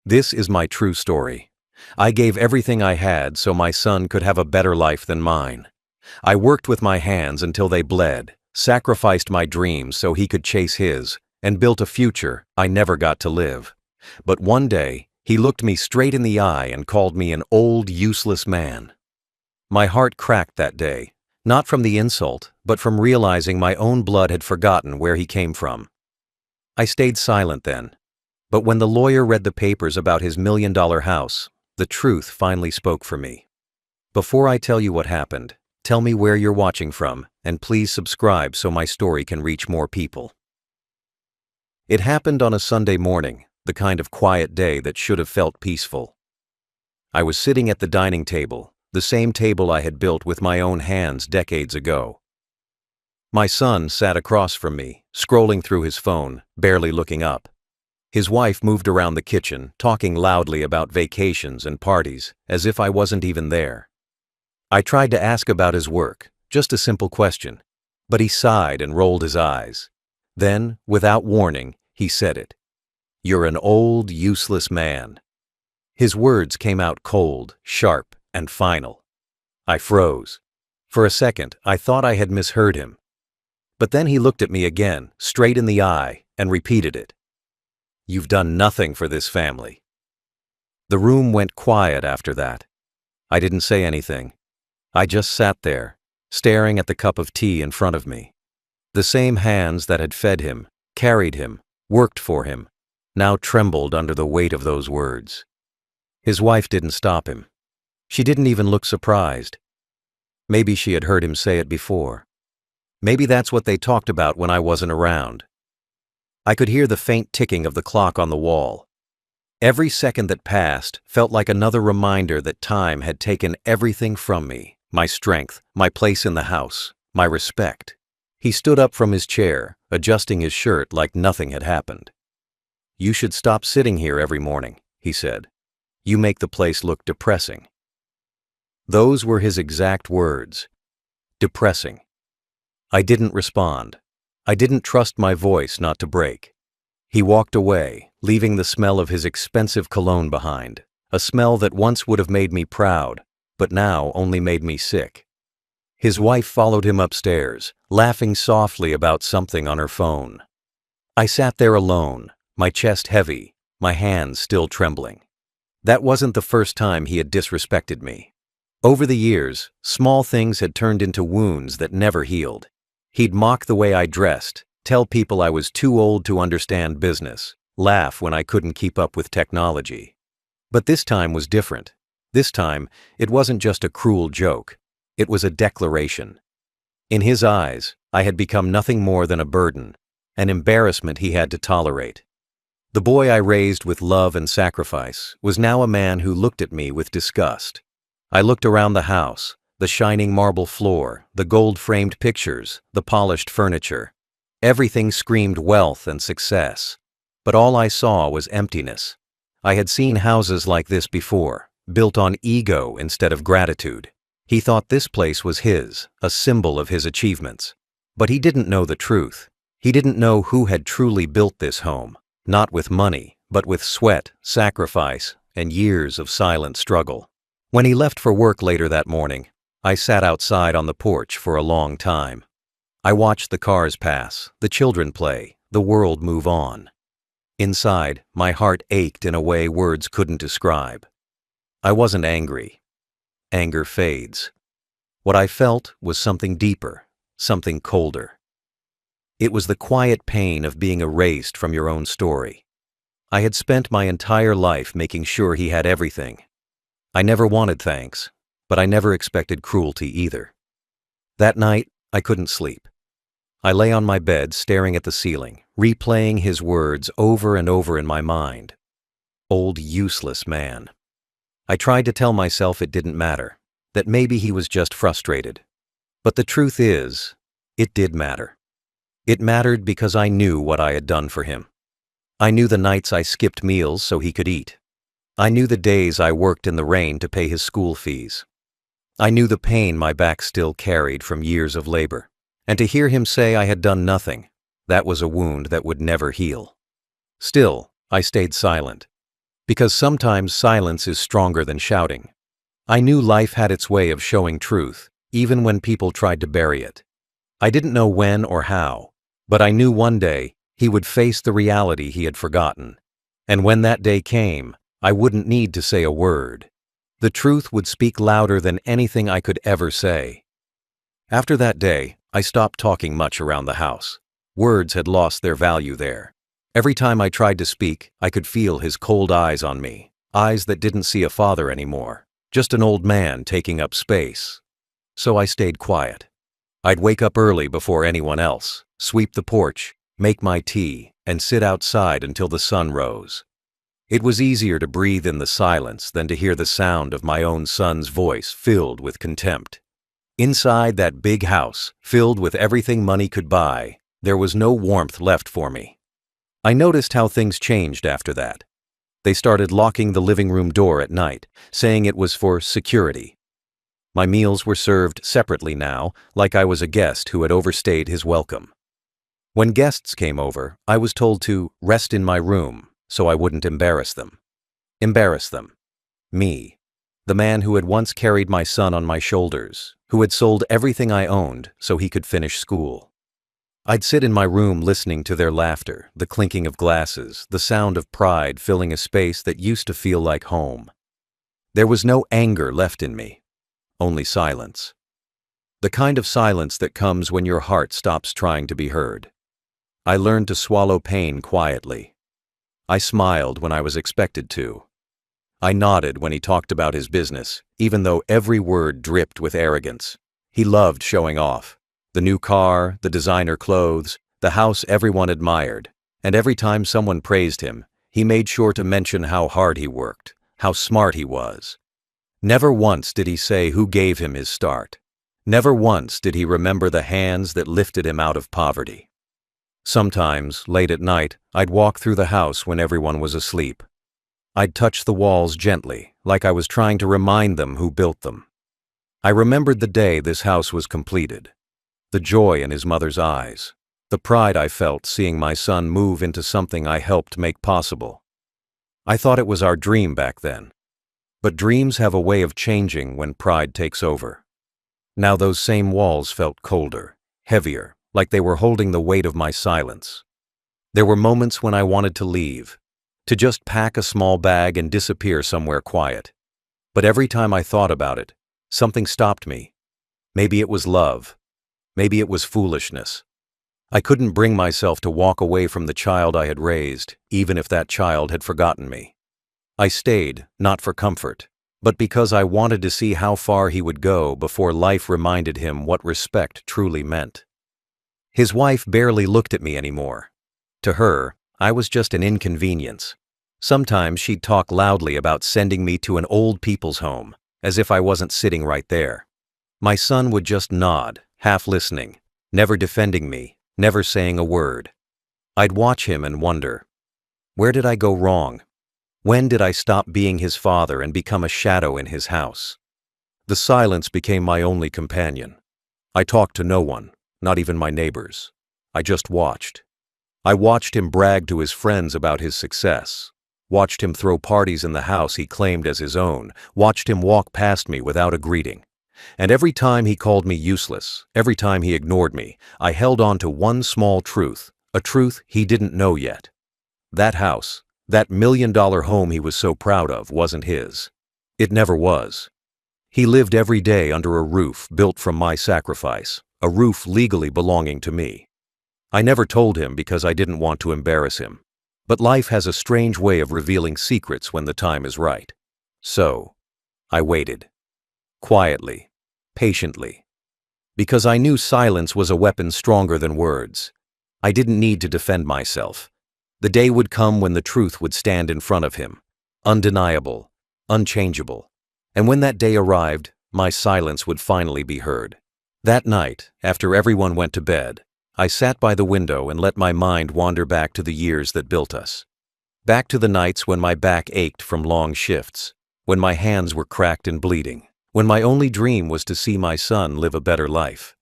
This is my true story. I gave everything I had so my son could have a better life than mine. I worked with my hands until they bled, sacrificed my dreams so he could chase his, and built a future I never got to live. But one day, he looked me straight in the eye and called me an old, useless man. My heart cracked that day, not from the insult, but from realizing my own blood had forgotten where he came from. I stayed silent then. But when the lawyer read the papers about his $1 million house, the truth finally spoke for me. Before I tell you what happened, tell me where you're watching from, and please subscribe so my story can reach more people. It happened on a Sunday morning, the kind of quiet day that should have felt peaceful. I was sitting at the dining table, the same table I had built with my own hands decades ago. My son sat across from me, scrolling through his phone, barely looking up. His wife moved around the kitchen, talking loudly about vacations and parties, as if I wasn't even there. I tried to ask about his work, just a simple question, but he sighed and rolled his eyes. Then, without warning, he said it. "You're an old, useless man." His words came out cold, sharp, and final. I froze. For a second, I thought I had misheard him. But then he looked at me again, straight in the eye, and repeated it. "You've done nothing for this family." The room went quiet after that. I didn't say anything. I just sat there, staring at the cup of tea in front of me. The same hands that had fed him, carried him, worked for him, now trembled under the weight of those words. His wife didn't stop him. She didn't even look surprised. Maybe she had heard him say it before. Maybe that's what they talked about when I wasn't around. I could hear the faint ticking of the clock on the wall. Every second that passed felt like another reminder that time had taken everything from me, my strength, my place in the house, my respect. He stood up from his chair, adjusting his shirt like nothing had happened. "You should stop sitting here every morning," he said. "You make the place look depressing." Those were his exact words. Depressing. I didn't respond. I didn't trust my voice not to break. He walked away, leaving the smell of his expensive cologne behind, a smell that once would have made me proud, but now only made me sick. His wife followed him upstairs, laughing softly about something on her phone. I sat there alone, my chest heavy, my hands still trembling. That wasn't the first time he had disrespected me. Over the years, small things had turned into wounds that never healed. He'd mock the way I dressed, tell people I was too old to understand business, laugh when I couldn't keep up with technology. But this time was different. This time, it wasn't just a cruel joke. It was a declaration. In his eyes, I had become nothing more than a burden, an embarrassment he had to tolerate. The boy I raised with love and sacrifice was now a man who looked at me with disgust. I looked around the house, the shining marble floor, the gold-framed pictures, the polished furniture. Everything screamed wealth and success. But all I saw was emptiness. I had seen houses like this before, built on ego instead of gratitude. He thought this place was his, a symbol of his achievements. But he didn't know the truth. He didn't know who had truly built this home, not with money, but with sweat, sacrifice, and years of silent struggle. When he left for work later that morning, I sat outside on the porch for a long time. I watched the cars pass, the children play, the world move on. Inside, my heart ached in a way words couldn't describe. I wasn't angry. Anger fades. What I felt was something deeper, something colder. It was the quiet pain of being erased from your own story. I had spent my entire life making sure he had everything. I never wanted thanks, but I never expected cruelty either. That night, I couldn't sleep. I lay on my bed staring at the ceiling, replaying his words over and over in my mind. Old useless man. I tried to tell myself it didn't matter, that maybe he was just frustrated. But the truth is, it did matter. It mattered because I knew what I had done for him. I knew the nights I skipped meals so he could eat. I knew the days I worked in the rain to pay his school fees. I knew the pain my back still carried from years of labor. And to hear him say I had done nothing, that was a wound that would never heal. Still, I stayed silent. Because sometimes silence is stronger than shouting. I knew life had its way of showing truth, even when people tried to bury it. I didn't know when or how, but I knew one day he would face the reality he had forgotten. And when that day came, I wouldn't need to say a word. The truth would speak louder than anything I could ever say. After that day, I stopped talking much around the house. Words had lost their value there. Every time I tried to speak, I could feel his cold eyes on me, eyes that didn't see a father anymore, just an old man taking up space. So I stayed quiet. I'd wake up early before anyone else, sweep the porch, make my tea, and sit outside until the sun rose. It was easier to breathe in the silence than to hear the sound of my own son's voice filled with contempt. Inside that big house, filled with everything money could buy, there was no warmth left for me. I noticed how things changed after that. They started locking the living room door at night, saying it was for security. My meals were served separately now, like I was a guest who had overstayed his welcome. When guests came over, I was told to rest in my room so I wouldn't embarrass them. Embarrass them. Me. The man who had once carried my son on my shoulders, who had sold everything I owned so he could finish school. I'd sit in my room listening to their laughter, the clinking of glasses, the sound of pride filling a space that used to feel like home. There was no anger left in me, only silence. The kind of silence that comes when your heart stops trying to be heard. I learned to swallow pain quietly. I smiled when I was expected to. I nodded when he talked about his business, even though every word dripped with arrogance. He loved showing off. The new car, the designer clothes, the house everyone admired, and every time someone praised him, he made sure to mention how hard he worked, how smart he was. Never once did he say who gave him his start. Never once did he remember the hands that lifted him out of poverty. Sometimes, late at night, I'd walk through the house when everyone was asleep. I'd touch the walls gently, like I was trying to remind them who built them. I remembered the day this house was completed. The joy in his mother's eyes. The pride I felt seeing my son move into something I helped make possible. I thought it was our dream back then. But dreams have a way of changing when pride takes over. Now those same walls felt colder, heavier, like they were holding the weight of my silence. There were moments when I wanted to leave, to just pack a small bag and disappear somewhere quiet. But every time I thought about it, something stopped me. Maybe it was love. Maybe it was foolishness. I couldn't bring myself to walk away from the child I had raised, even if that child had forgotten me. I stayed, not for comfort, but because I wanted to see how far he would go before life reminded him what respect truly meant. His wife barely looked at me anymore. To her, I was just an inconvenience. Sometimes she'd talk loudly about sending me to an old people's home, as if I wasn't sitting right there. My son would just nod, half listening, never defending me, never saying a word. I'd watch him and wonder, where did I go wrong? When did I stop being his father and become a shadow in his house? The silence became my only companion. I talked to no one, not even my neighbors. I just watched. I watched him brag to his friends about his success, watched him throw parties in the house he claimed as his own, watched him walk past me without a greeting. And every time he called me useless, every time he ignored me, I held on to one small truth, a truth he didn't know yet. That house, that $1 million home he was so proud of, wasn't his. It never was. He lived every day under a roof built from my sacrifice, a roof legally belonging to me. I never told him because I didn't want to embarrass him. But life has a strange way of revealing secrets when the time is right. So, I waited. Quietly, patiently. Because I knew silence was a weapon stronger than words. I didn't need to defend myself. The day would come when the truth would stand in front of him, undeniable, unchangeable. And when that day arrived, my silence would finally be heard. That night, after everyone went to bed, I sat by the window and let my mind wander back to the years that built us. Back to the nights when my back ached from long shifts, when my hands were cracked and bleeding, when my only dream was to see my son live a better life.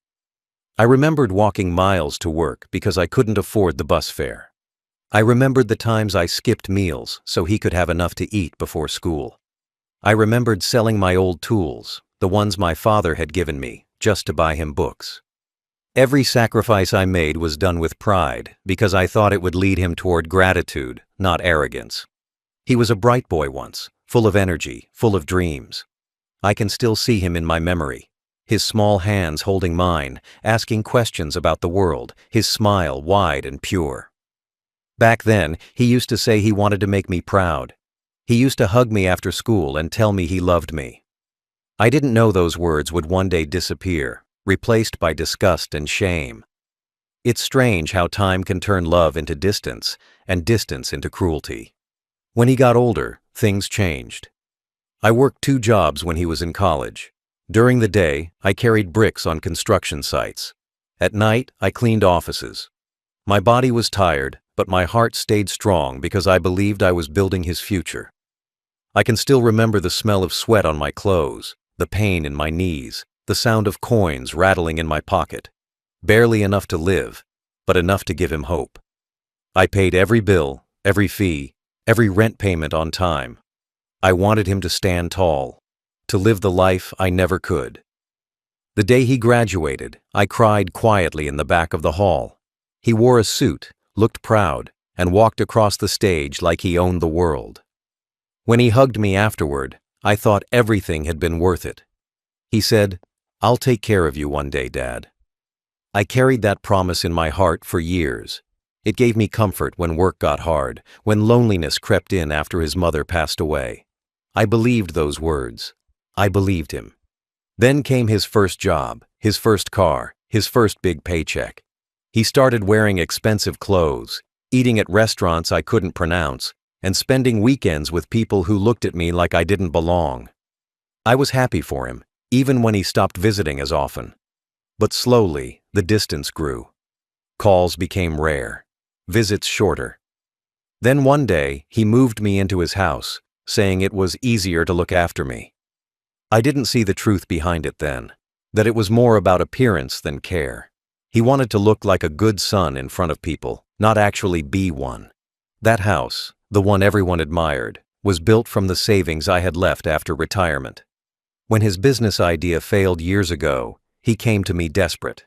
I remembered walking miles to work because I couldn't afford the bus fare. I remembered the times I skipped meals so he could have enough to eat before school. I remembered selling my old tools, the ones my father had given me, just to buy him books. Every sacrifice I made was done with pride because I thought it would lead him toward gratitude, not arrogance. He was a bright boy once, full of energy, full of dreams. I can still see him in my memory. His small hands holding mine, asking questions about the world, his smile wide and pure. Back then, he used to say he wanted to make me proud. He used to hug me after school and tell me he loved me. I didn't know those words would one day disappear, replaced by disgust and shame. It's strange how time can turn love into distance and distance into cruelty. When he got older, things changed. I worked 2 jobs when he was in college. During the day, I carried bricks on construction sites. At night, I cleaned offices. My body was tired, but my heart stayed strong because I believed I was building his future. I can still remember the smell of sweat on my clothes, the pain in my knees, the sound of coins rattling in my pocket. Barely enough to live, but enough to give him hope. I paid every bill, every fee, every rent payment on time. I wanted him to stand tall, to live the life I never could. The day he graduated, I cried quietly in the back of the hall. He wore a suit, looked proud, and walked across the stage like he owned the world. When he hugged me afterward, I thought everything had been worth it. He said, "I'll take care of you one day, Dad." I carried that promise in my heart for years. It gave me comfort when work got hard, when loneliness crept in after his mother passed away. I believed those words. I believed him. Then came his first job, his first car, his first big paycheck. He started wearing expensive clothes, eating at restaurants I couldn't pronounce, and spending weekends with people who looked at me like I didn't belong. I was happy for him, even when he stopped visiting as often. But slowly, the distance grew. Calls became rare, visits shorter. Then one day, he moved me into his house, saying it was easier to look after me. I didn't see the truth behind it then, that it was more about appearance than care. He wanted to look like a good son in front of people, not actually be one. That house, the one everyone admired, was built from the savings I had left after retirement. When his business idea failed years ago, he came to me desperate.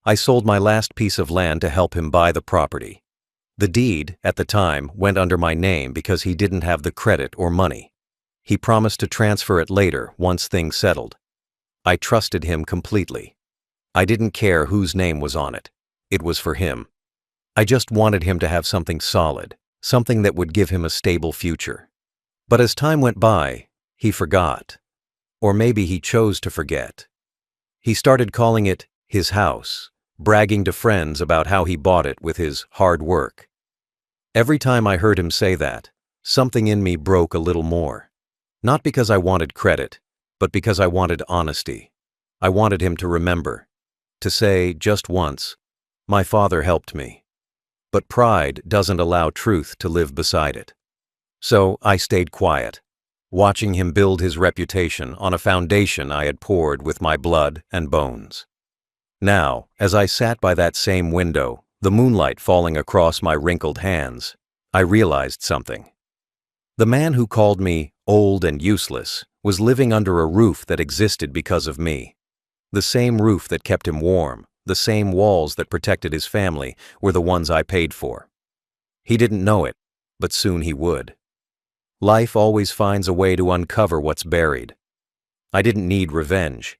I sold my last piece of land to help him buy the property. The deed, at the time, went under my name because he didn't have the credit or money. He promised to transfer it later once things settled. I trusted him completely. I didn't care whose name was on it. It was for him. I just wanted him to have something solid, something that would give him a stable future. But as time went by, he forgot. Or maybe he chose to forget. He started calling it his house, bragging to friends about how he bought it with his hard work. Every time I heard him say that, something in me broke a little more. Not because I wanted credit, but because I wanted honesty. I wanted him to remember. To say, just once, "My father helped me." But pride doesn't allow truth to live beside it. So I stayed quiet, watching him build his reputation on a foundation I had poured with my blood and bones. Now, as I sat by that same window, the moonlight falling across my wrinkled hands, I realized something. The man who called me old and useless was living under a roof that existed because of me. The same roof that kept him warm, the same walls that protected his family, were the ones I paid for. He didn't know it, but soon he would. Life always finds a way to uncover what's buried. I didn't need revenge.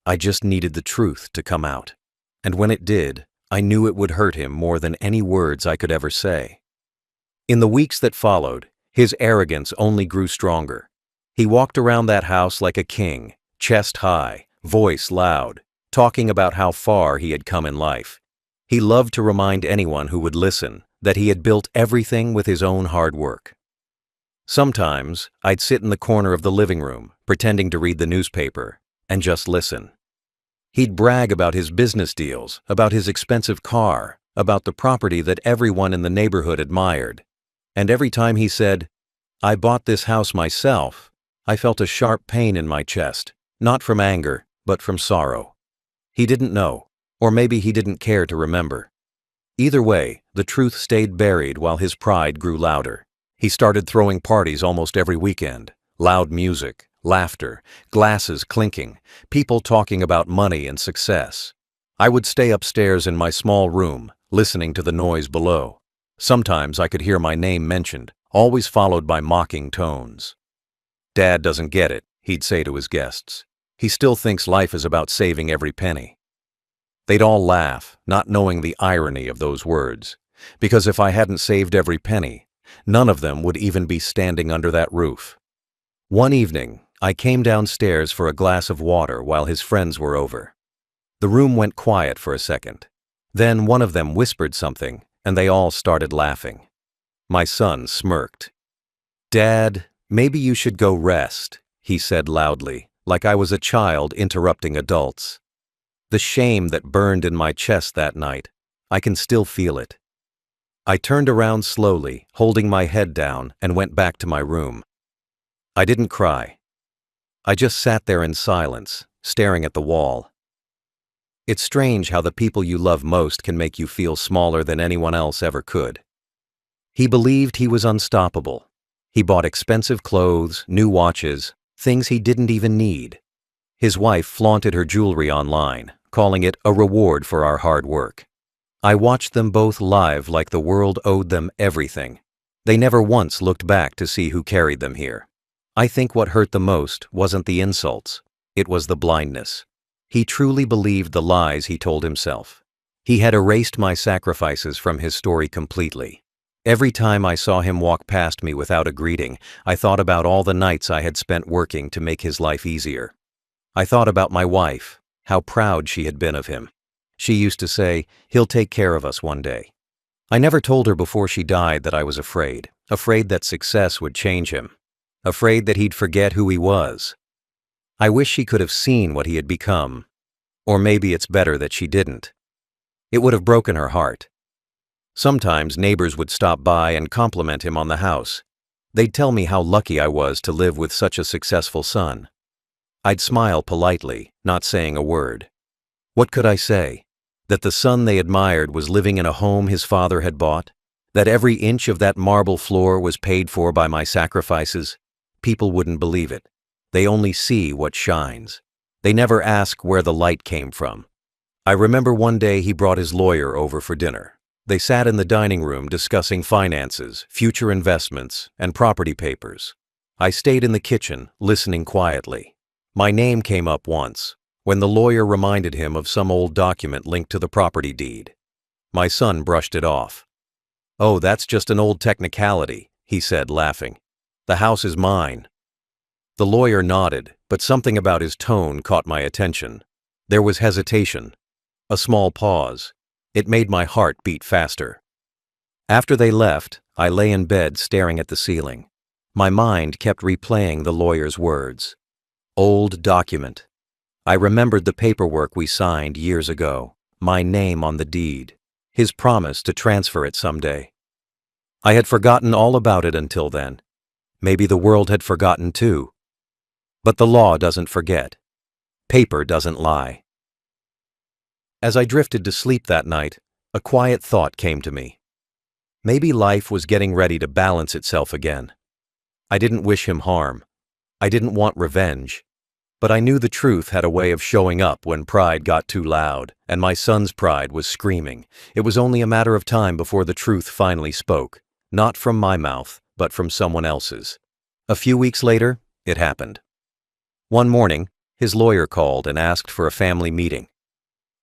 I just needed the truth to come out. And when it did, I knew it would hurt him more than any words I could ever say. In the weeks that followed, his arrogance only grew stronger. He walked around that house like a king, chest high, voice loud, talking about how far he had come in life. He loved to remind anyone who would listen that he had built everything with his own hard work. Sometimes, I'd sit in the corner of the living room, pretending to read the newspaper, and just listen. He'd brag about his business deals, about his expensive car, about the property that everyone in the neighborhood admired. And every time he said, "I bought this house myself," I felt a sharp pain in my chest, not from anger, but from sorrow. He didn't know, or maybe he didn't care to remember. Either way, the truth stayed buried while his pride grew louder. He started throwing parties almost every weekend. Loud music, laughter, glasses clinking, people talking about money and success. I would stay upstairs in my small room, listening to the noise below. Sometimes I could hear my name mentioned, always followed by mocking tones. "Dad doesn't get it," he'd say to his guests. "He still thinks life is about saving every penny." They'd all laugh, not knowing the irony of those words, because if I hadn't saved every penny, none of them would even be standing under that roof. One evening, I came downstairs for a glass of water while his friends were over. The room went quiet for a second. Then one of them whispered something, and they all started laughing. My son smirked. "Dad, maybe you should go rest," he said loudly, like I was a child interrupting adults. The shame that burned in my chest that night, I can still feel it. I turned around slowly, holding my head down, and went back to my room. I didn't cry. I just sat there in silence, staring at the wall. It's strange how the people you love most can make you feel smaller than anyone else ever could. He believed he was unstoppable. He bought expensive clothes, new watches, things he didn't even need. His wife flaunted her jewelry online, calling it a reward for our hard work. I watched them both live like the world owed them everything. They never once looked back to see who carried them here. I think what hurt the most wasn't the insults, it was the blindness. He truly believed the lies he told himself. He had erased my sacrifices from his story completely. Every time I saw him walk past me without a greeting, I thought about all the nights I had spent working to make his life easier. I thought about my wife, how proud she had been of him. She used to say, "He'll take care of us one day." I never told her before she died that I was afraid that success would change him, afraid that he'd forget who he was. I wish she could have seen what he had become. Or maybe it's better that she didn't. It would have broken her heart. Sometimes neighbors would stop by and compliment him on the house. They'd tell me how lucky I was to live with such a successful son. I'd smile politely, not saying a word. What could I say? That the son they admired was living in a home his father had bought? That every inch of that marble floor was paid for by my sacrifices? People wouldn't believe it. They only see what shines. They never ask where the light came from. I remember one day he brought his lawyer over for dinner. They sat in the dining room discussing finances, future investments, and property papers. I stayed in the kitchen, listening quietly. My name came up once, when the lawyer reminded him of some old document linked to the property deed. My son brushed it off. "Oh, that's just an old technicality," he said, laughing. "The house is mine." The lawyer nodded, but something about his tone caught my attention. There was hesitation, a small pause. It made my heart beat faster. After they left, I lay in bed staring at the ceiling. My mind kept replaying the lawyer's words. Old document. I remembered the paperwork we signed years ago, my name on the deed, his promise to transfer it someday. I had forgotten all about it until then. Maybe the world had forgotten too. But the law doesn't forget. Paper doesn't lie. As I drifted to sleep that night, a quiet thought came to me. Maybe life was getting ready to balance itself again. I didn't wish him harm. I didn't want revenge. But I knew the truth had a way of showing up when pride got too loud, and my son's pride was screaming. It was only a matter of time before the truth finally spoke, not from my mouth, but from someone else's. A few weeks later, it happened. One morning, his lawyer called and asked for a family meeting.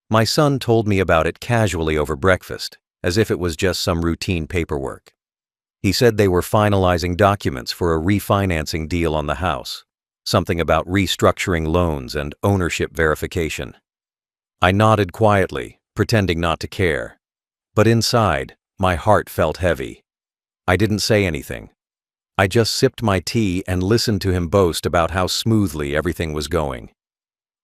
My son told me about it casually over breakfast, as if it was just some routine paperwork. He said they were finalizing documents for a refinancing deal on the house, something about restructuring loans and ownership verification. I nodded quietly, pretending not to care. But inside, my heart felt heavy. I didn't say anything. I just sipped my tea and listened to him boast about how smoothly everything was going.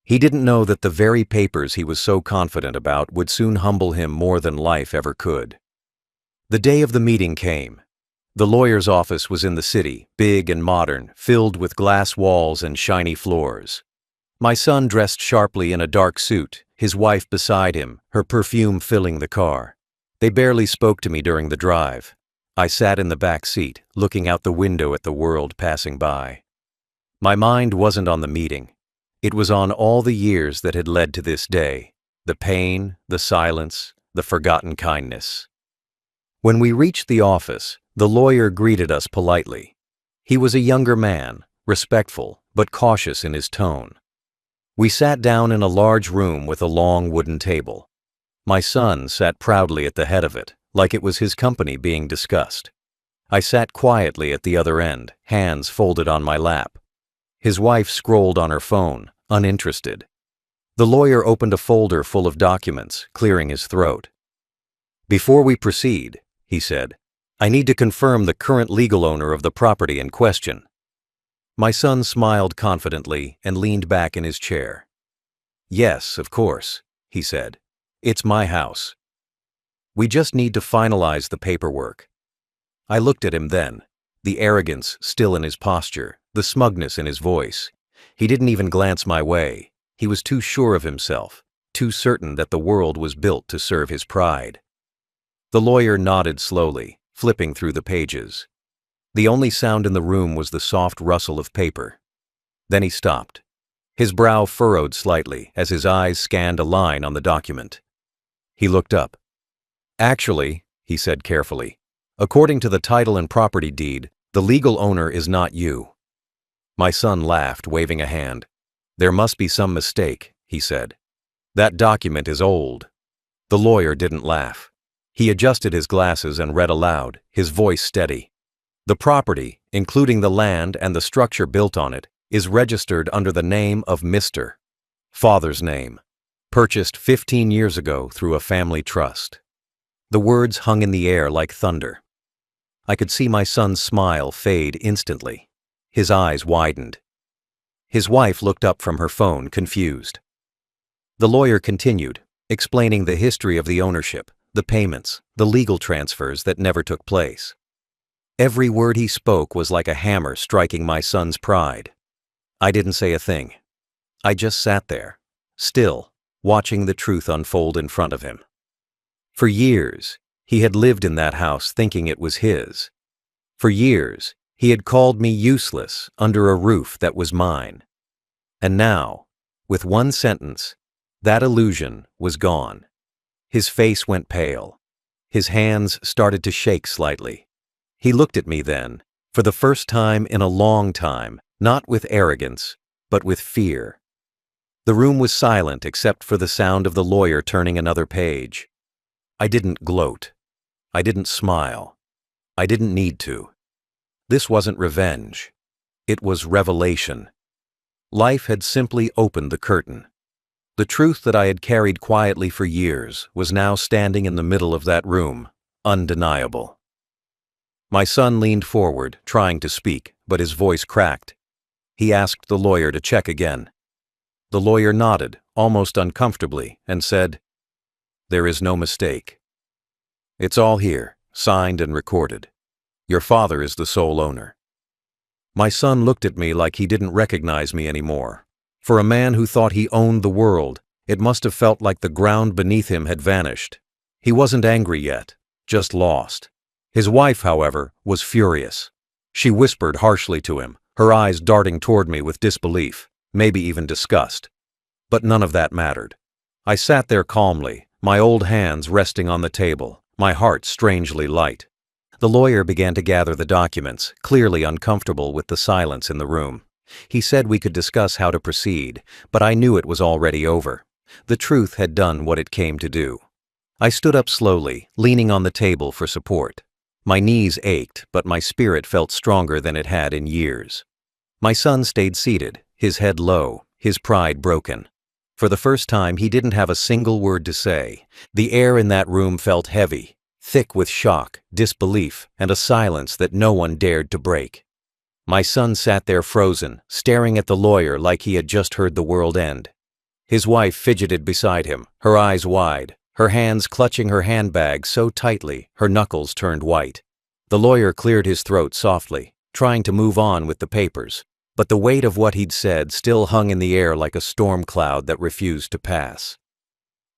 He didn't know that the very papers he was so confident about would soon humble him more than life ever could. The day of the meeting came. The lawyer's office was in the city, big and modern, filled with glass walls and shiny floors. My son dressed sharply in a dark suit, his wife beside him, her perfume filling the car. They barely spoke to me during the drive. I sat in the back seat, looking out the window at the world passing by. My mind wasn't on the meeting. It was on all the years that had led to this day, the pain, the silence, the forgotten kindness. When we reached the office, the lawyer greeted us politely. He was a younger man, respectful, but cautious in his tone. We sat down in a large room with a long wooden table. My son sat proudly at the head of it, like it was his company being discussed. I sat quietly at the other end, hands folded on my lap. His wife scrolled on her phone, uninterested. The lawyer opened a folder full of documents, clearing his throat. "Before we proceed," he said, "I need to confirm the current legal owner of the property in question." My son smiled confidently and leaned back in his chair. "Yes, of course," he said. "It's my house. We just need to finalize the paperwork." I looked at him then, the arrogance still in his posture, the smugness in his voice. He didn't even glance my way. He was too sure of himself, too certain that the world was built to serve his pride. The lawyer nodded slowly, flipping through the pages. The only sound in the room was the soft rustle of paper. Then he stopped. His brow furrowed slightly as his eyes scanned a line on the document. He looked up. "Actually," he said carefully, "according to the title and property deed, the legal owner is not you." My son laughed, waving a hand. "There must be some mistake," he said. "That document is old." The lawyer didn't laugh. He adjusted his glasses and read aloud, his voice steady. "The property, including the land and the structure built on it, is registered under the name of Mr. Father's name. Purchased 15 years ago through a family trust." The words hung in the air like thunder. I could see my son's smile fade instantly. His eyes widened. His wife looked up from her phone, confused. The lawyer continued, explaining the history of the ownership, the payments, the legal transfers that never took place. Every word he spoke was like a hammer striking my son's pride. I didn't say a thing. I just sat there, still, watching the truth unfold in front of him. For years, he had lived in that house thinking it was his. For years, he had called me useless under a roof that was mine. And now, with one sentence, that illusion was gone. His face went pale. His hands started to shake slightly. He looked at me then, for the first time in a long time, not with arrogance, but with fear. The room was silent except for the sound of the lawyer turning another page. I didn't gloat. I didn't smile. I didn't need to. This wasn't revenge. It was revelation. Life had simply opened the curtain. The truth that I had carried quietly for years was now standing in the middle of that room, undeniable. My son leaned forward, trying to speak, but his voice cracked. He asked the lawyer to check again. The lawyer nodded, almost uncomfortably, and said, "There is no mistake. It's all here, signed and recorded. Your father is the sole owner." My son looked at me like he didn't recognize me anymore. For a man who thought he owned the world, it must have felt like the ground beneath him had vanished. He wasn't angry yet, just lost. His wife, however, was furious. She whispered harshly to him, her eyes darting toward me with disbelief, maybe even disgust. But none of that mattered. I sat there calmly, my old hands resting on the table, my heart strangely light. The lawyer began to gather the documents, clearly uncomfortable with the silence in the room. He said we could discuss how to proceed, but I knew it was already over. The truth had done what it came to do. I stood up slowly, leaning on the table for support. My knees ached, but my spirit felt stronger than it had in years. My son stayed seated, his head low, his pride broken. For the first time, he didn't have a single word to say. The air in that room felt heavy, thick with shock, disbelief, and a silence that no one dared to break. My son sat there frozen, staring at the lawyer like he had just heard the world end. His wife fidgeted beside him, her eyes wide, her hands clutching her handbag so tightly her knuckles turned white. The lawyer cleared his throat softly, trying to move on with the papers, but the weight of what he'd said still hung in the air like a storm cloud that refused to pass.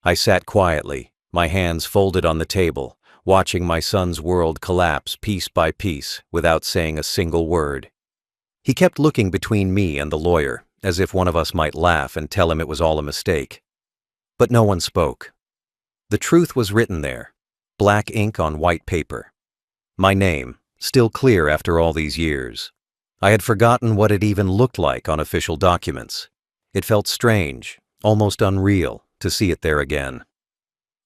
I sat quietly, my hands folded on the table, watching my son's world collapse piece by piece without saying a single word. He kept looking between me and the lawyer, as if one of us might laugh and tell him it was all a mistake. But no one spoke. The truth was written there, black ink on white paper. My name, still clear after all these years. I had forgotten what it even looked like on official documents. It felt strange, almost unreal, to see it there again.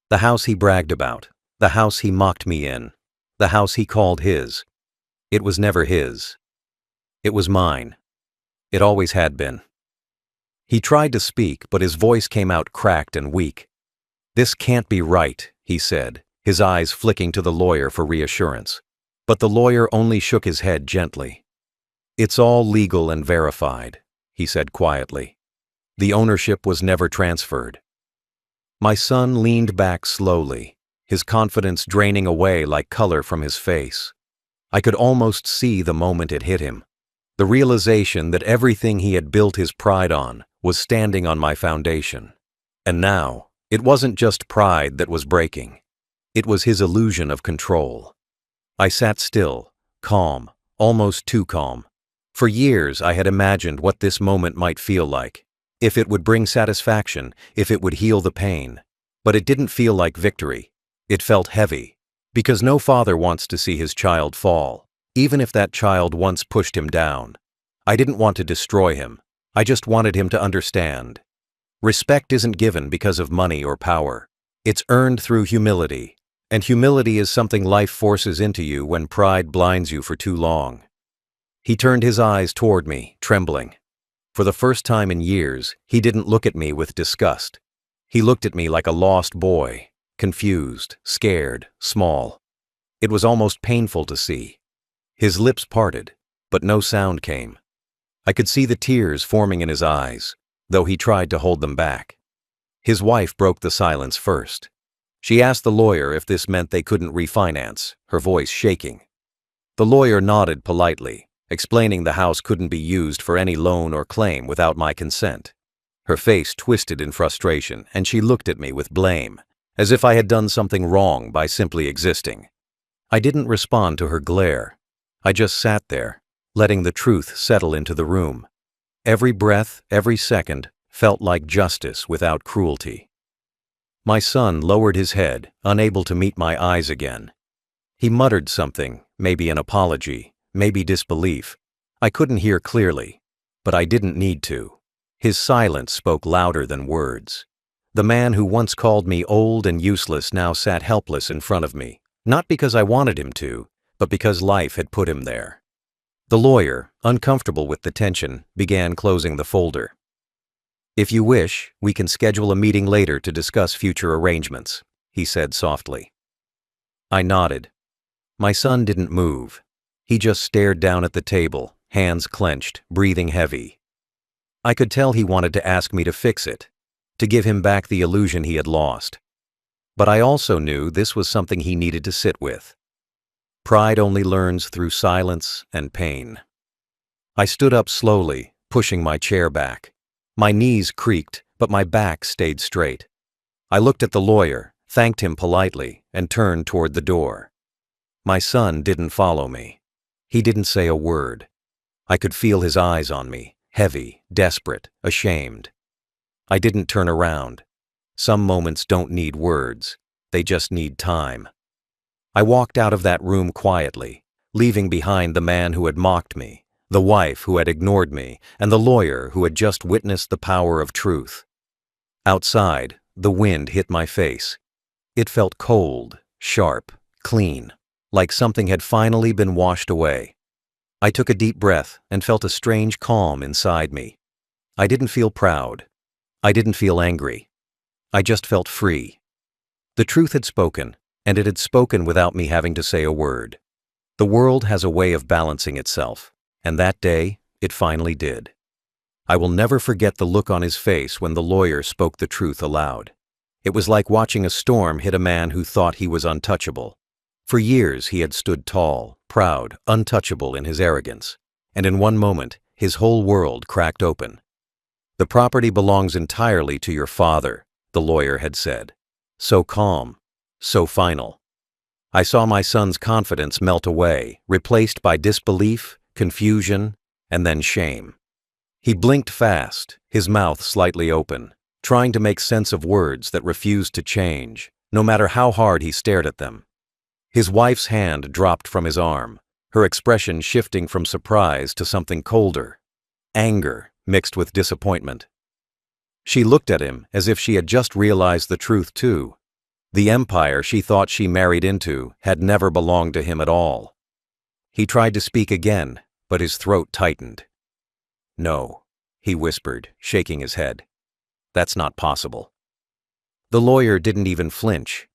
The house he bragged about, the house he mocked me in, the house he called his. It was never his. It was mine. It always had been. He tried to speak, but his voice came out cracked and weak. "This can't be right," he said, his eyes flicking to the lawyer for reassurance. But the lawyer only shook his head gently. "It's all legal and verified," he said quietly. "The ownership was never transferred." My son leaned back slowly, his confidence draining away like color from his face. I could almost see the moment it hit him. The realization that everything he had built his pride on was standing on my foundation. And now, it wasn't just pride that was breaking. It was his illusion of control. I sat still, calm, almost too calm. For years I had imagined what this moment might feel like, if it would bring satisfaction, if it would heal the pain. But it didn't feel like victory. It felt heavy, because no father wants to see his child fall, even if that child once pushed him down. I didn't want to destroy him. I just wanted him to understand. Respect isn't given because of money or power. It's earned through humility, and humility is something life forces into you when pride blinds you for too long. He turned his eyes toward me, trembling. For the first time in years, he didn't look at me with disgust. He looked at me like a lost boy, confused, scared, small. It was almost painful to see. His lips parted, but no sound came. I could see the tears forming in his eyes, though he tried to hold them back. His wife broke the silence first. She asked the lawyer if this meant they couldn't refinance, her voice shaking. The lawyer nodded politely, explaining the house couldn't be used for any loan or claim without my consent. Her face twisted in frustration, and she looked at me with blame, as if I had done something wrong by simply existing. I didn't respond to her glare. I just sat there, letting the truth settle into the room. Every breath, every second, felt like justice without cruelty. My son lowered his head, unable to meet my eyes again. He muttered something, maybe an apology, maybe disbelief. I couldn't hear clearly, but I didn't need to. His silence spoke louder than words. The man who once called me old and useless now sat helpless in front of me, not because I wanted him to, but because life had put him there. The lawyer, uncomfortable with the tension, began closing the folder. "If you wish, we can schedule a meeting later to discuss future arrangements," he said softly. I nodded. My son didn't move. He just stared down at the table, hands clenched, breathing heavy. I could tell he wanted to ask me to fix it, to give him back the illusion he had lost. But I also knew this was something he needed to sit with. Pride only learns through silence and pain. I stood up slowly, pushing my chair back. My knees creaked, but my back stayed straight. I looked at the lawyer, thanked him politely, and turned toward the door. My son didn't follow me. He didn't say a word. I could feel his eyes on me, heavy, desperate, ashamed. I didn't turn around. Some moments don't need words. They just need time. I walked out of that room quietly, leaving behind the man who had mocked me, the wife who had ignored me, and the lawyer who had just witnessed the power of truth. Outside, the wind hit my face. It felt cold, sharp, clean, like something had finally been washed away. I took a deep breath and felt a strange calm inside me. I didn't feel proud. I didn't feel angry. I just felt free. The truth had spoken, and it had spoken without me having to say a word. The world has a way of balancing itself, and that day, it finally did. I will never forget the look on his face when the lawyer spoke the truth aloud. It was like watching a storm hit a man who thought he was untouchable. For years he had stood tall, proud, untouchable in his arrogance, and in one moment, his whole world cracked open. "The property belongs entirely to your father," the lawyer had said, so calm, so final. I saw my son's confidence melt away, replaced by disbelief, confusion, and then shame. He blinked fast, his mouth slightly open, trying to make sense of words that refused to change, no matter how hard he stared at them. His wife's hand dropped from his arm, her expression shifting from surprise to something colder, anger mixed with disappointment. She looked at him as if she had just realized the truth too. The empire she thought she married into had never belonged to him at all. He tried to speak again, but his throat tightened. "No," he whispered, shaking his head. "That's not possible." The lawyer didn't even flinch.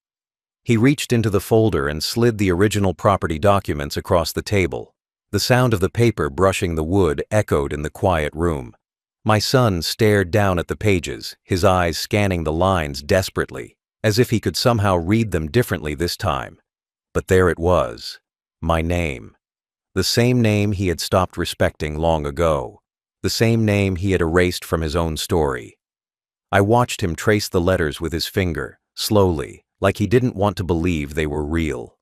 He reached into the folder and slid the original property documents across the table. The sound of the paper brushing the wood echoed in the quiet room. My son stared down at the pages, his eyes scanning the lines desperately, as if he could somehow read them differently this time. But there it was, my name. The same name he had stopped respecting long ago. The same name he had erased from his own story. I watched him trace the letters with his finger, slowly, like he didn't want to believe they were real.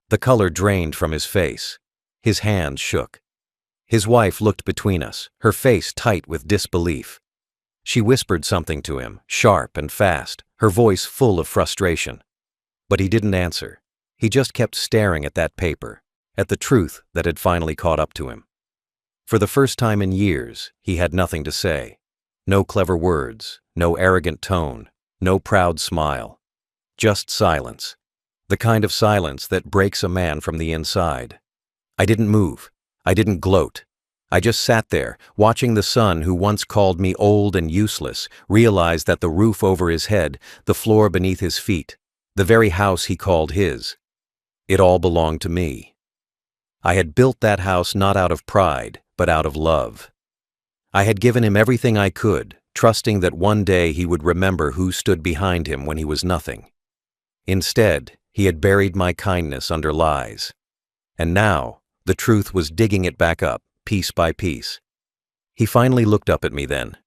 The color drained from his face. His hands shook. His wife looked between us, her face tight with disbelief. She whispered something to him, sharp and fast, her voice full of frustration. But he didn't answer. He just kept staring at that paper, at the truth that had finally caught up to him. For the first time in years, he had nothing to say. No clever words, no arrogant tone, no proud smile. Just silence. The kind of silence that breaks a man from the inside. I didn't move. I didn't gloat. I just sat there, watching the son who once called me old and useless realize that the roof over his head, the floor beneath his feet, the very house he called his, it all belonged to me. I had built that house not out of pride, but out of love. I had given him everything I could, trusting that one day he would remember who stood behind him when he was nothing. Instead, he had buried my kindness under lies. And now, the truth was digging it back up, piece by piece. He finally looked up at me then.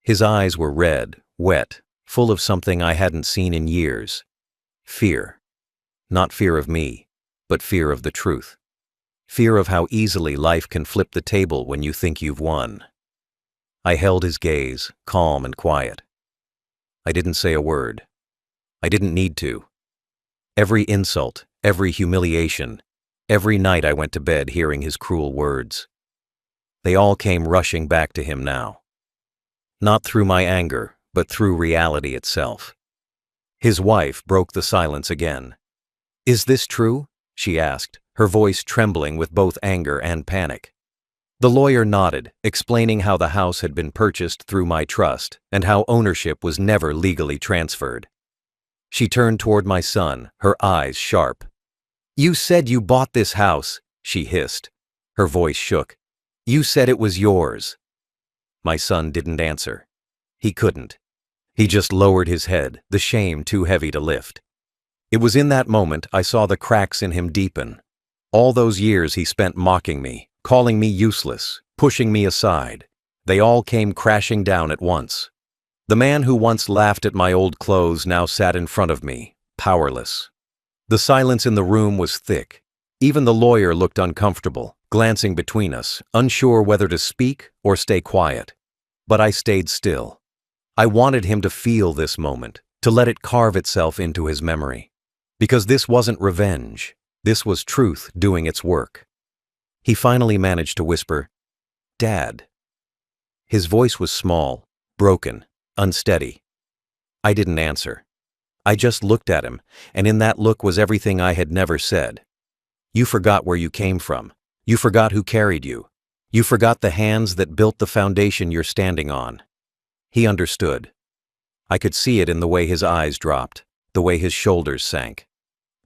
His eyes were red, wet, full of something I hadn't seen in years. Fear. Not fear of me, but fear of the truth. Fear of how easily life can flip the table when you think you've won. I held his gaze, calm and quiet. I didn't say a word. I didn't need to. Every insult, every humiliation, every night I went to bed hearing his cruel words. They all came rushing back to him now. Not through my anger, but through reality itself. His wife broke the silence again. "Is this true?" she asked, her voice trembling with both anger and panic. The lawyer nodded, explaining how the house had been purchased through my trust and how ownership was never legally transferred. She turned toward my son, her eyes sharp. "You said you bought this house," she hissed. Her voice shook. "You said it was yours." My son didn't answer. He couldn't. He just lowered his head, the shame too heavy to lift. It was in that moment I saw the cracks in him deepen. All those years he spent mocking me, calling me useless, pushing me aside, they all came crashing down at once. The man who once laughed at my old clothes now sat in front of me, powerless. The silence in the room was thick. Even the lawyer looked uncomfortable, glancing between us, unsure whether to speak or stay quiet. But I stayed still. I wanted him to feel this moment, to let it carve itself into his memory. Because this wasn't revenge. This was truth doing its work. He finally managed to whisper, "Dad." His voice was small, broken, unsteady. I didn't answer. I just looked at him, and in that look was everything I had never said. You forgot where you came from. You forgot who carried you. You forgot the hands that built the foundation you're standing on. He understood. I could see it in the way his eyes dropped, the way his shoulders sank.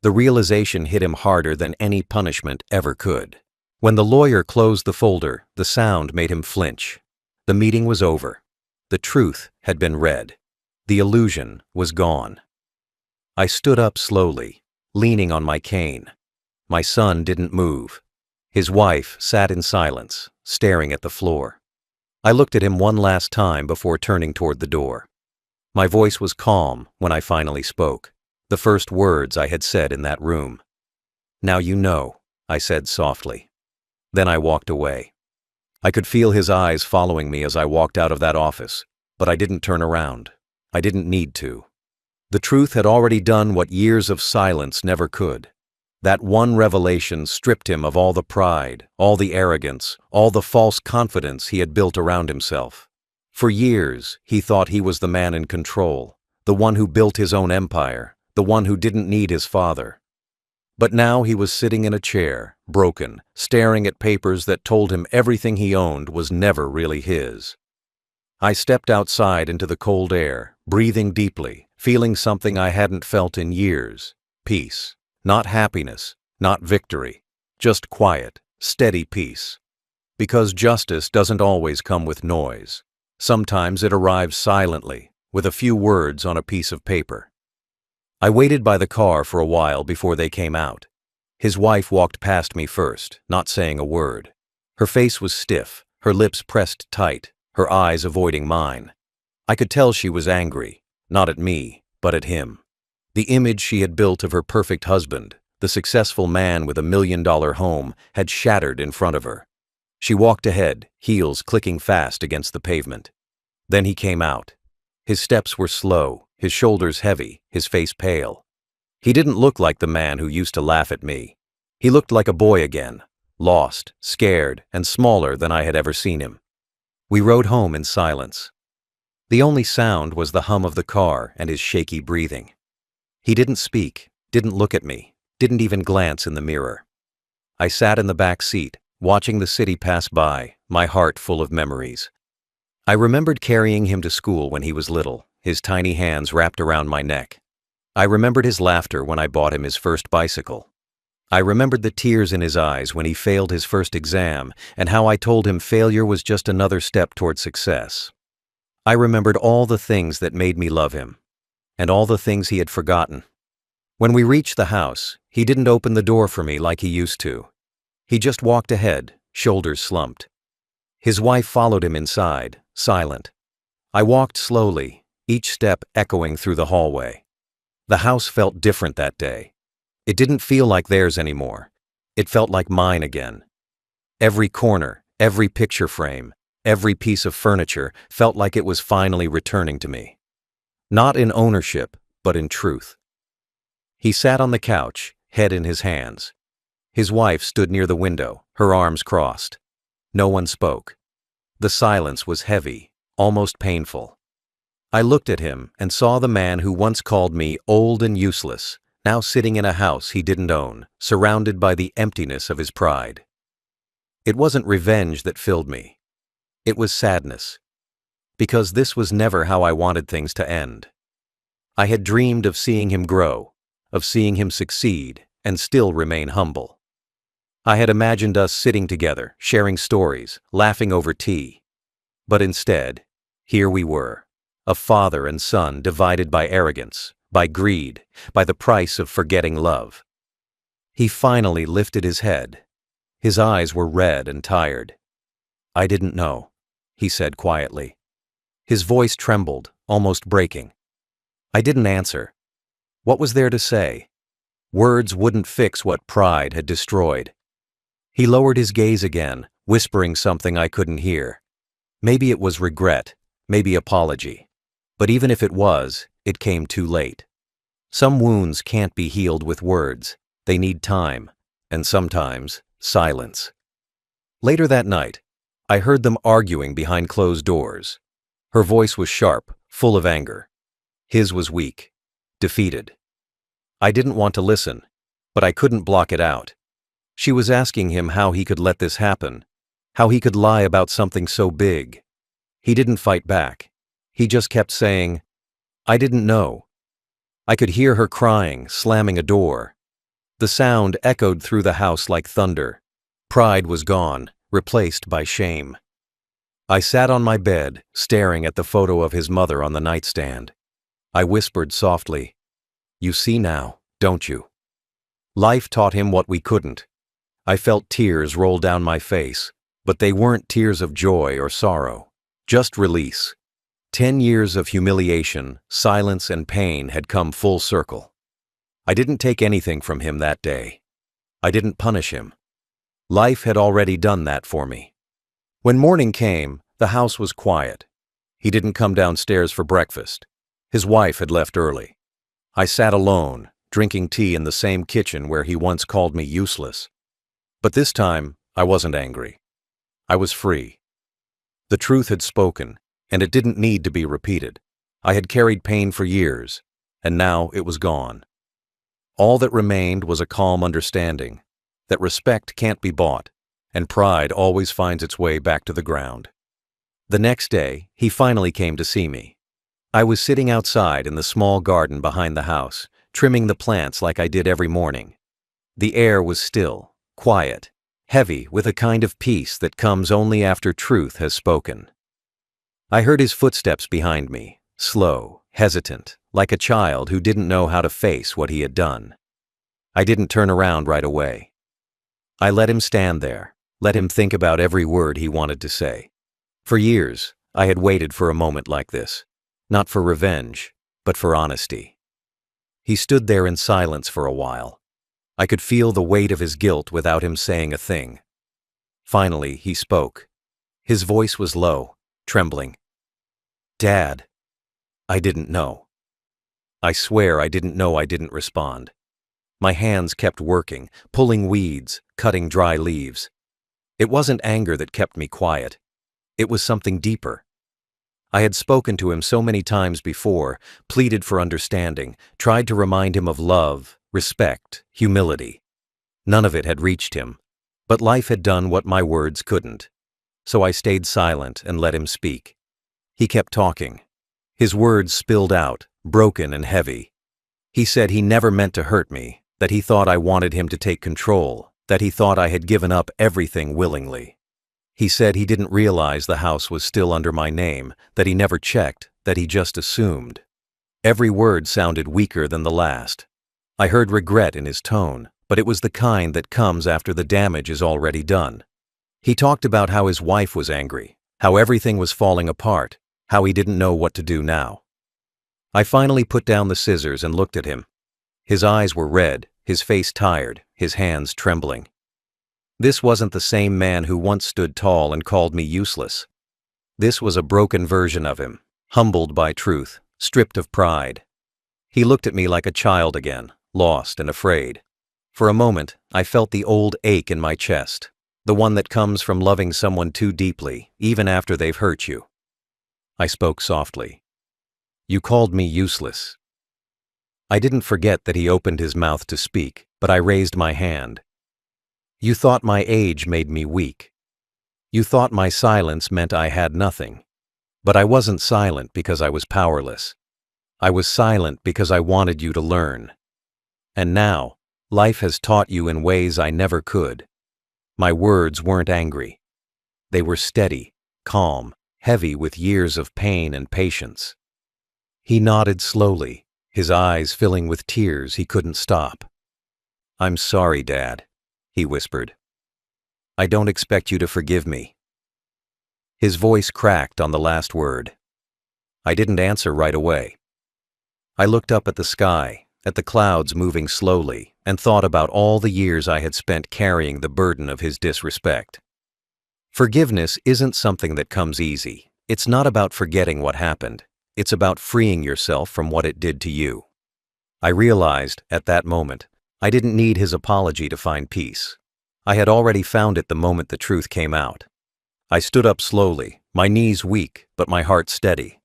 The realization hit him harder than any punishment ever could. When the lawyer closed the folder, the sound made him flinch. The meeting was over. The truth had been read. The illusion was gone. I stood up slowly, leaning on my cane. My son didn't move. His wife sat in silence, staring at the floor. I looked at him one last time before turning toward the door. My voice was calm when I finally spoke. The first words I had said in that room. "Now you know," I said softly. Then I walked away. I could feel his eyes following me as I walked out of that office, but I didn't turn around. I didn't need to. The truth had already done what years of silence never could. That one revelation stripped him of all the pride, all the arrogance, all the false confidence he had built around himself. For years, he thought he was the man in control, the one who built his own empire, the one who didn't need his father. But now he was sitting in a chair, broken, staring at papers that told him everything he owned was never really his. I stepped outside into the cold air, breathing deeply, feeling something I hadn't felt in years. Peace. Not happiness, not victory. Just quiet, steady peace. Because justice doesn't always come with noise. Sometimes it arrives silently, with a few words on a piece of paper. I waited by the car for a while before they came out. His wife walked past me first, not saying a word. Her face was stiff, her lips pressed tight, her eyes avoiding mine. I could tell she was angry, not at me, but at him. The image she had built of her perfect husband, the successful man with $1 million home, had shattered in front of her. She walked ahead, heels clicking fast against the pavement. Then he came out. His steps were slow, his shoulders heavy, his face pale. He didn't look like the man who used to laugh at me. He looked like a boy again, lost, scared, and smaller than I had ever seen him. We rode home in silence. The only sound was the hum of the car and his shaky breathing. He didn't speak, didn't look at me, didn't even glance in the mirror. I sat in the back seat, watching the city pass by, my heart full of memories. I remembered carrying him to school when he was little, his tiny hands wrapped around my neck. I remembered his laughter when I bought him his first bicycle. I remembered the tears in his eyes when he failed his first exam and how I told him failure was just another step toward success. I remembered all the things that made me love him, and all the things he had forgotten. When we reached the house, he didn't open the door for me like he used to. He just walked ahead, shoulders slumped. His wife followed him inside, silent. I walked slowly, each step echoing through the hallway. The house felt different that day. It didn't feel like theirs anymore. It felt like mine again. Every corner, every picture frame, every piece of furniture felt like it was finally returning to me. Not in ownership, but in truth. He sat on the couch, head in his hands. His wife stood near the window, her arms crossed. No one spoke. The silence was heavy, almost painful. I looked at him and saw the man who once called me old and useless, now sitting in a house he didn't own, surrounded by the emptiness of his pride. It wasn't revenge that filled me. It was sadness. Because this was never how I wanted things to end. I had dreamed of seeing him grow, of seeing him succeed and still remain humble. I had imagined us sitting together, sharing stories, laughing over tea. But instead, here we were, a father and son divided by arrogance, by greed, by the price of forgetting love. He finally lifted his head. His eyes were red and tired. "I didn't know," he said quietly. His voice trembled, almost breaking. I didn't answer. What was there to say? Words wouldn't fix what pride had destroyed. He lowered his gaze again, whispering something I couldn't hear. Maybe it was regret, maybe apology. But even if it was, it came too late. Some wounds can't be healed with words. They need time, and sometimes silence. Later that night, I heard them arguing behind closed doors. Her voice was sharp, full of anger. His was weak, defeated. I didn't want to listen, but I couldn't block it out. She was asking him how he could let this happen, how he could lie about something so big. He didn't fight back. He just kept saying, "I didn't know." I could hear her crying, slamming a door. The sound echoed through the house like thunder. Pride was gone, replaced by shame. I sat on my bed, staring at the photo of his mother on the nightstand. I whispered softly, "You see now, don't you?" Life taught him what we couldn't. I felt tears roll down my face, but they weren't tears of joy or sorrow, just release. 10 years of humiliation, silence, and pain had come full circle. I didn't take anything from him that day. I didn't punish him. Life had already done that for me. When morning came, the house was quiet. He didn't come downstairs for breakfast. His wife had left early. I sat alone, drinking tea in the same kitchen where he once called me useless. But this time, I wasn't angry. I was free. The truth had spoken, and it didn't need to be repeated. I had carried pain for years, and now it was gone. All that remained was a calm understanding that respect can't be bought, and pride always finds its way back to the ground. The next day, he finally came to see me. I was sitting outside in the small garden behind the house, trimming the plants like I did every morning. The air was still, quiet, heavy with a kind of peace that comes only after truth has spoken. I heard his footsteps behind me, slow, hesitant, like a child who didn't know how to face what he had done. I didn't turn around right away. I let him stand there, let him think about every word he wanted to say. For years, I had waited for a moment like this, not for revenge, but for honesty. He stood there in silence for a while. I could feel the weight of his guilt without him saying a thing. Finally, he spoke. His voice was low, trembling. "Dad, I didn't know." I swear I didn't know. I didn't respond. My hands kept working, pulling weeds, cutting dry leaves. It wasn't anger that kept me quiet. It was something deeper. I had spoken to him so many times before, pleaded for understanding, tried to remind him of love, respect, humility. None of it had reached him, but life had done what my words couldn't. So I stayed silent and let him speak. He kept talking. His words spilled out, broken and heavy. He said he never meant to hurt me, that he thought I wanted him to take control, that he thought I had given up everything willingly. He said he didn't realize the house was still under my name, that he never checked, that he just assumed. Every word sounded weaker than the last. I heard regret in his tone, but it was the kind that comes after the damage is already done. He talked about how his wife was angry, how everything was falling apart, how he didn't know what to do now. I finally put down the scissors and looked at him. His eyes were red, his face tired, his hands trembling. This wasn't the same man who once stood tall and called me useless. This was a broken version of him, humbled by truth, stripped of pride. He looked at me like a child again, lost and afraid. For a moment, I felt the old ache in my chest, the one that comes from loving someone too deeply, even after they've hurt you. I spoke softly. "You called me useless." I didn't forget that he opened his mouth to speak, but I raised my hand. "You thought my age made me weak. You thought my silence meant I had nothing. But I wasn't silent because I was powerless. I was silent because I wanted you to learn. And now, life has taught you in ways I never could." My words weren't angry. They were steady, calm, heavy with years of pain and patience. He nodded slowly, his eyes filling with tears he couldn't stop. "I'm sorry, Dad," he whispered. "I don't expect you to forgive me." His voice cracked on the last word. I didn't answer right away. I looked up at the sky, at the clouds moving slowly, and thought about all the years I had spent carrying the burden of his disrespect. Forgiveness isn't something that comes easy. It's not about forgetting what happened. It's about freeing yourself from what it did to you. I realized, at that moment, I didn't need his apology to find peace. I had already found it the moment the truth came out. I stood up slowly, my knees weak, but my heart steady.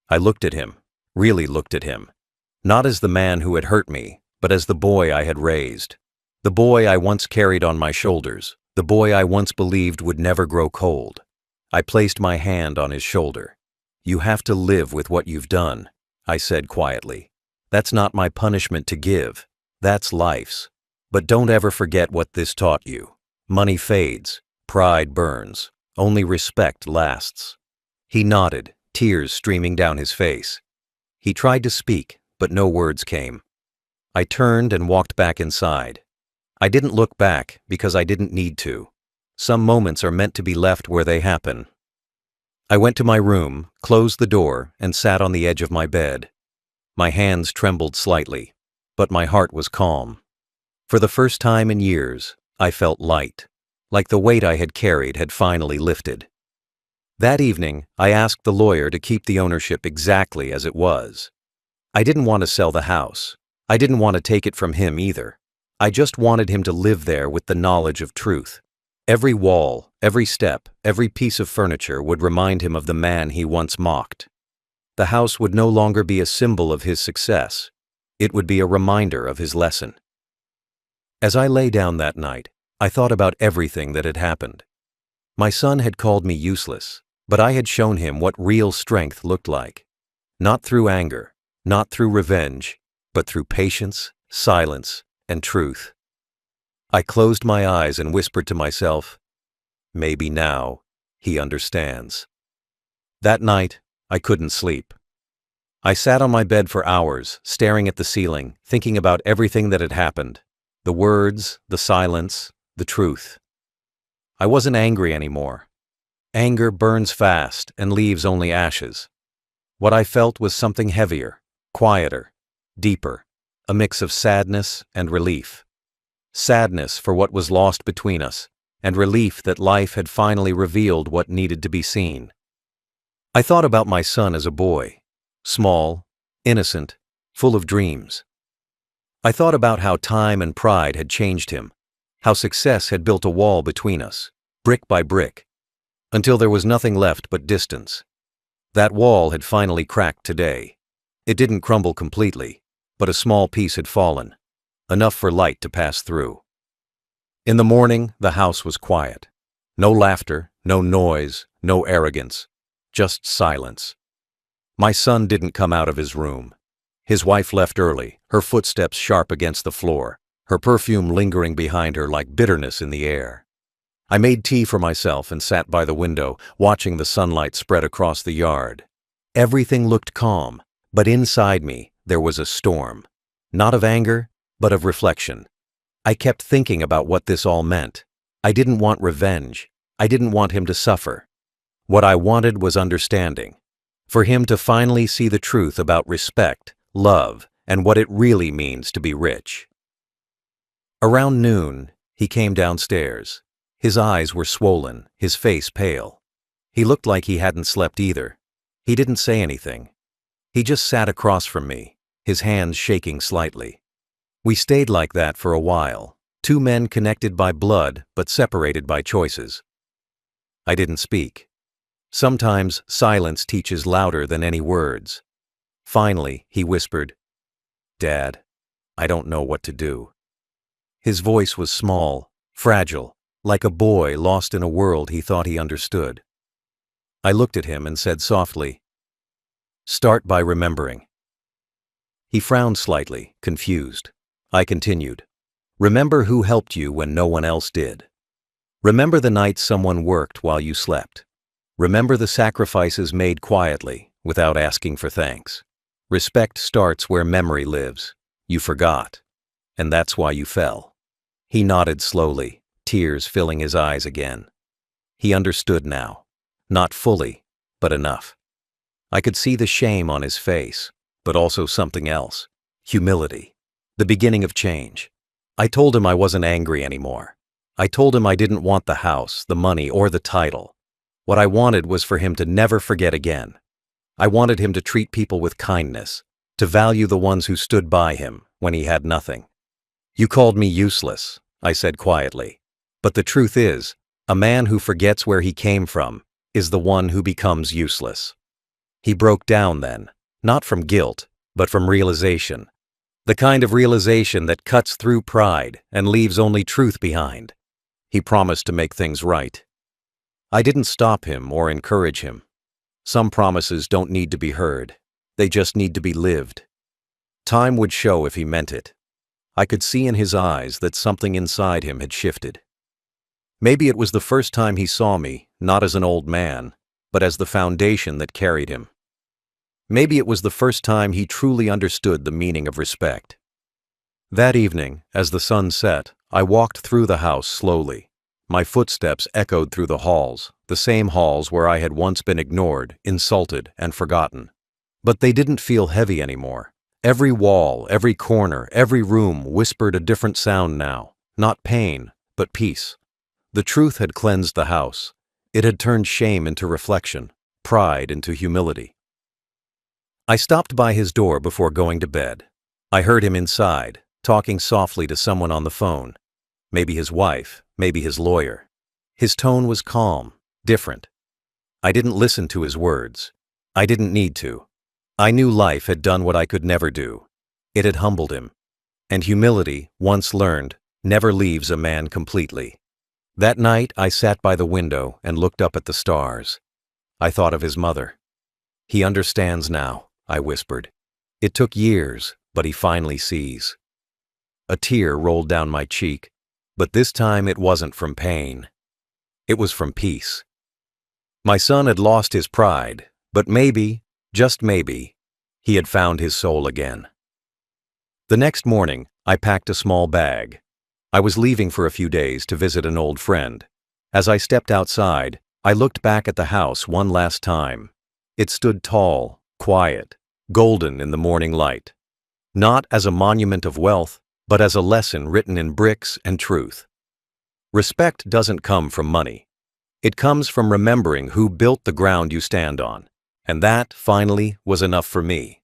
I looked at him, really looked at him. Not as the man who had hurt me, but as the boy I had raised. The boy I once carried on my shoulders, the boy I once believed would never grow cold. I placed my hand on his shoulder. "You have to live with what you've done," I said quietly. "That's not my punishment to give. That's life's. But don't ever forget what this taught you. Money fades, pride burns, only respect lasts." He nodded, tears streaming down his face. He tried to speak, but no words came. I turned and walked back inside. I didn't look back because I didn't need to. Some moments are meant to be left where they happen. I went to my room, closed the door, and sat on the edge of my bed. My hands trembled slightly. but my heart was calm. For the first time in years, I felt light, like the weight I had carried had finally lifted. That evening, I asked the lawyer to keep the ownership exactly as it was. I didn't want to sell the house. I didn't want to take it from him either. I just wanted him to live there with the knowledge of truth. Every wall, every step, every piece of furniture would remind him of the man he once mocked. The house would no longer be a symbol of his success. It would be a reminder of his lesson. As I lay down that night, I thought about everything that had happened. My son had called me useless, but I had shown him what real strength looked like. Not through anger, not through revenge, but through patience, silence, and truth. I closed my eyes and whispered to myself, maybe now he understands. That night, I couldn't sleep. I sat on my bed for hours, staring at the ceiling, thinking about everything that had happened. The words, the silence, the truth. I wasn't angry anymore. Anger burns fast and leaves only ashes. What I felt was something heavier, quieter, deeper, a mix of sadness and relief. Sadness for what was lost between us, and relief that life had finally revealed what needed to be seen. I thought about my son as a boy, small, innocent, full of dreams. I thought about how time and pride had changed him, how success had built a wall between us, brick by brick, until there was nothing left but distance. That wall had finally cracked today. It didn't crumble completely, but a small piece had fallen, enough for light to pass through. In the morning, the house was quiet. No laughter, no noise, no arrogance, just silence. My son didn't come out of his room. His wife left early, her footsteps sharp against the floor, her perfume lingering behind her like bitterness in the air. I made tea for myself and sat by the window, watching the sunlight spread across the yard. Everything looked calm, but inside me there was a storm. Not of anger, but of reflection. I kept thinking about what this all meant. I didn't want revenge. I didn't want him to suffer. What I wanted was understanding. For him to finally see the truth about respect, love, and what it really means to be rich. Around noon, he came downstairs. His eyes were swollen, his face pale. He looked like he hadn't slept either. He didn't say anything. He just sat across from me, his hands shaking slightly. We stayed like that for a while, two men connected by blood but separated by choices. I didn't speak. Sometimes silence teaches louder than any words. Finally, he whispered, "Dad, I don't know what to do." His voice was small, fragile, like a boy lost in a world he thought he understood. I looked at him and said softly, "Start by remembering." He frowned slightly, confused. I continued, "Remember who helped you when no one else did. Remember the nights someone worked while you slept. Remember the sacrifices made quietly, without asking for thanks. Respect starts where memory lives. You forgot. And that's why you fell." He nodded slowly, tears filling his eyes again. He understood now. Not fully, but enough. I could see the shame on his face, but also something else. Humility. The beginning of change. I told him I wasn't angry anymore. I told him I didn't want the house, the money, or the title. What I wanted was for him to never forget again. I wanted him to treat people with kindness, to value the ones who stood by him when he had nothing. "You called me useless," I said quietly. "But the truth is, a man who forgets where he came from is the one who becomes useless." He broke down then, not from guilt, but from realization. The kind of realization that cuts through pride and leaves only truth behind. He promised to make things right. I didn't stop him or encourage him. Some promises don't need to be heard. They just need to be lived. Time would show if he meant it. I could see in his eyes that something inside him had shifted. Maybe it was the first time he saw me, not as an old man, but as the foundation that carried him. Maybe it was the first time he truly understood the meaning of respect. That evening, as the sun set, I walked through the house slowly. My footsteps echoed through the halls, the same halls where I had once been ignored, insulted, and forgotten. But they didn't feel heavy anymore. Every wall, every corner, every room whispered a different sound now. Not pain, but peace. The truth had cleansed the house. It had turned shame into reflection, pride into humility. I stopped by his door before going to bed. I heard him inside, talking softly to someone on the phone. Maybe his wife, maybe his lawyer. His tone was calm, different. I didn't listen to his words. I didn't need to. I knew life had done what I could never do. It had humbled him. And humility, once learned, never leaves a man completely. That night, I sat by the window and looked up at the stars. I thought of his mother. "He understands now," I whispered. "It took years, but he finally sees." A tear rolled down my cheek, but this time it wasn't from pain. It was from peace. My son had lost his pride, but maybe, just maybe, he had found his soul again. The next morning, I packed a small bag. I was leaving for a few days to visit an old friend. As I stepped outside, I looked back at the house one last time. It stood tall, quiet, golden in the morning light. Not as a monument of wealth, but as a lesson written in bricks and truth. Respect doesn't come from money. It comes from remembering who built the ground you stand on. And that, finally, was enough for me.